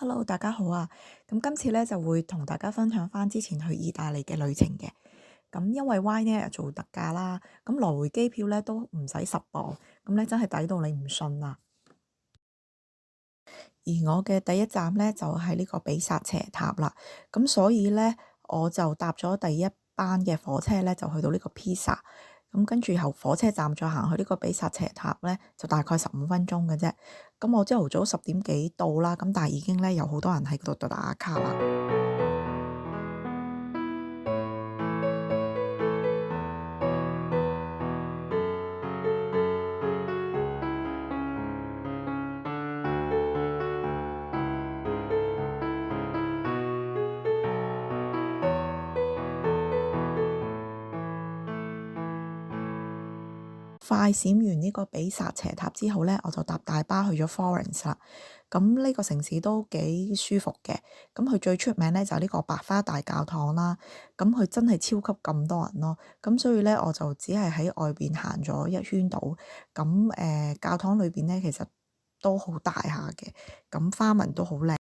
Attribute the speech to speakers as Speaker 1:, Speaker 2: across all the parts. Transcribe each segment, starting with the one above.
Speaker 1: Hello，大家好啊！咁今次咧就會同大家分享翻之前去意大利嘅旅程嘅。咁因為 Ryanair 做特價啦，咁來回機票咧都唔使10磅，咁咧真係抵到你唔信啊！而我嘅第一站咧就係呢個比薩斜塔啦，咁所以咧我就搭咗第一班嘅火車咧就去到呢個披薩，咁跟住由火車站再行去呢個比薩斜塔咧就大概15分鐘嘅啫。咁我朝頭早10點幾到啦，咁但係已經咧有好多人喺度打卡啦。快閃完呢個比薩斜塔之後呢，我就搭大巴去咗 Florence 啦。咁呢個城市都幾舒服嘅。咁佢最出名呢就係呢個白花大教堂啦。咁佢真係超級咁多人咯。咁所以呢，我就只係喺外邊行咗一圈度。咁教堂裏邊呢，其實都好大下嘅。咁花紋都好靚。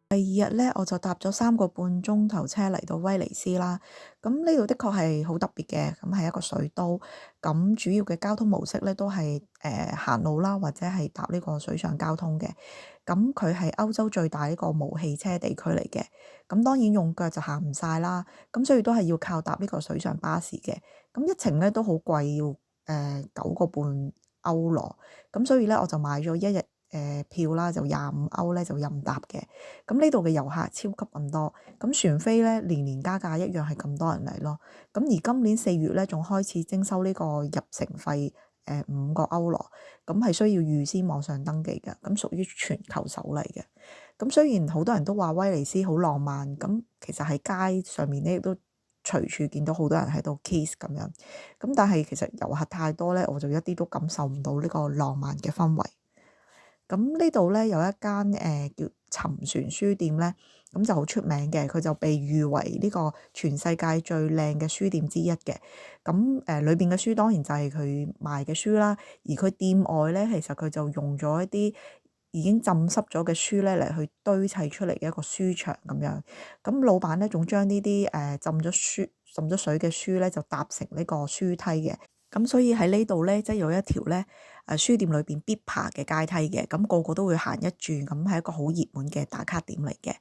Speaker 1: 第二日咧，我就搭咗3個半鐘頭車嚟到威尼斯啦。咁呢度的確係好特別嘅，咁係一個水都。咁主要嘅交通模式咧都係行路啦，或者係搭呢個水上交通嘅。咁佢係歐洲最大呢個無汽車地區嚟嘅。咁當然用腳就行唔晒啦，咁所以都係要靠搭呢個水上巴士嘅。咁一程咧都好貴，要9個半歐羅。咁所以咧我就買咗一日票啦，就25歐咧就任搭嘅。咁呢度嘅遊客超級咁多，咁船飛咧年年加價一樣係咁多人嚟咯。咁而今年4月咧仲開始徵收呢個入城費5個歐羅，咁係需要預先網上登記嘅，咁屬於全球首例嘅。咁雖然好多人都話威尼斯好浪漫，咁其實喺街上面咧亦都隨處見到好多人喺度 kiss 咁樣，咁但係其實遊客太多咧，我就一啲都感受唔到呢個浪漫嘅氛圍。咁呢度咧有一間叫沉船書店咧，咁就好出名嘅，佢就被譽為呢個全世界最靚嘅書店之一嘅。咁裏邊嘅書當然就係佢賣嘅書啦，而佢店外咧其實佢就用咗一啲已經浸濕咗嘅書咧嚟去堆砌出嚟嘅一個書牆咁樣。咁老闆咧仲將呢啲浸咗水嘅書咧就搭成呢個書梯嘅。咁所以喺呢度咧，即係有一條咧書店裏邊必爬嘅階梯嘅，咁個個都會行一轉，咁係一個好熱門嘅打卡點嚟嘅。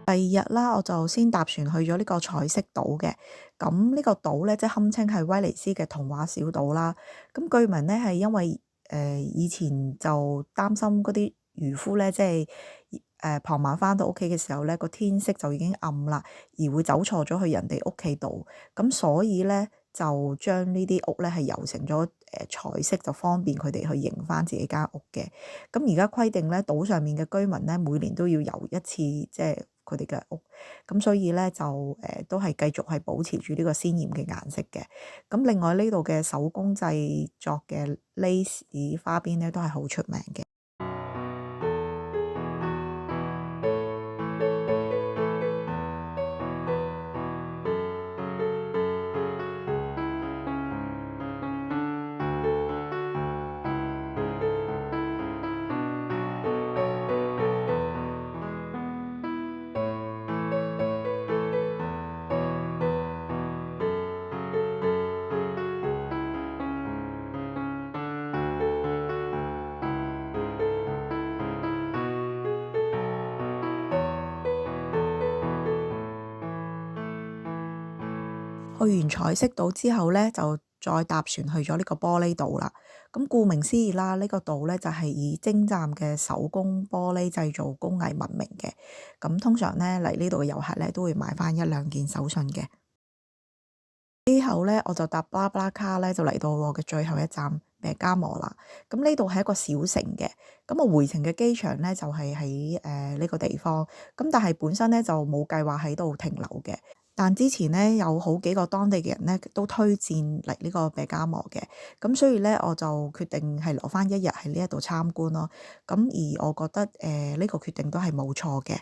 Speaker 1: 第二日啦，我就先搭船去咗呢個彩色島嘅。咁呢個島咧，即係堪稱係威尼斯嘅童話小島啦。咁據聞咧係因為以前就擔心嗰啲漁夫咧，即係傍晚翻到屋企嘅時候咧，個天色就已經暗啦，而會走錯咗去人哋屋企度。咁所以咧就將呢啲屋咧係油成咗彩色，就方便佢哋去迎翻自己間屋嘅。咁而家規定咧，島上面嘅居民咧每年都要游一次，即係佢哋嘅屋。咁所以咧就都係繼續係保持住呢個鮮豔嘅顏色嘅。咁另外呢度嘅手工製作嘅 lace 花邊咧都係好出名嘅。去完彩色島之後咧，就再搭船去咗呢個玻璃島啦。咁顧名思義啦，呢個島咧就係以精湛嘅手工玻璃製造工藝聞名嘅。咁通常咧嚟呢度嘅遊客咧都會買翻一兩件手信嘅。之後咧，我就搭巴拉巴拉卡咧，就嚟到我嘅最後一站貝加摩啦。咁呢度係一個小城嘅，咁我回程嘅機場咧就係喺呢個地方。咁但係本身咧就冇計劃喺度停留嘅。但之前咧有好幾個當地嘅人咧都推薦嚟呢個貝加摩嘅，咁所以咧我就決定係留翻一日喺呢一度參觀咯。咁而我覺得呢個決定都係冇錯嘅。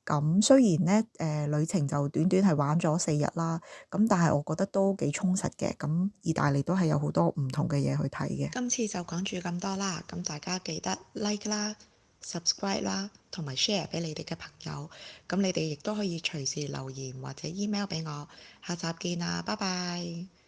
Speaker 1: 咁雖然咧旅程就短短係玩咗4日啦，咁但係我覺得都幾充實嘅。咁意大利都係有好多唔同嘅嘢去睇嘅。今次就講住咁多啦，咁大家記得 like 啦、subscribe 啦，同埋 share 俾你哋嘅朋友。咁你哋亦都可以隨時留言或者 email 俾我。下集見啦，拜拜。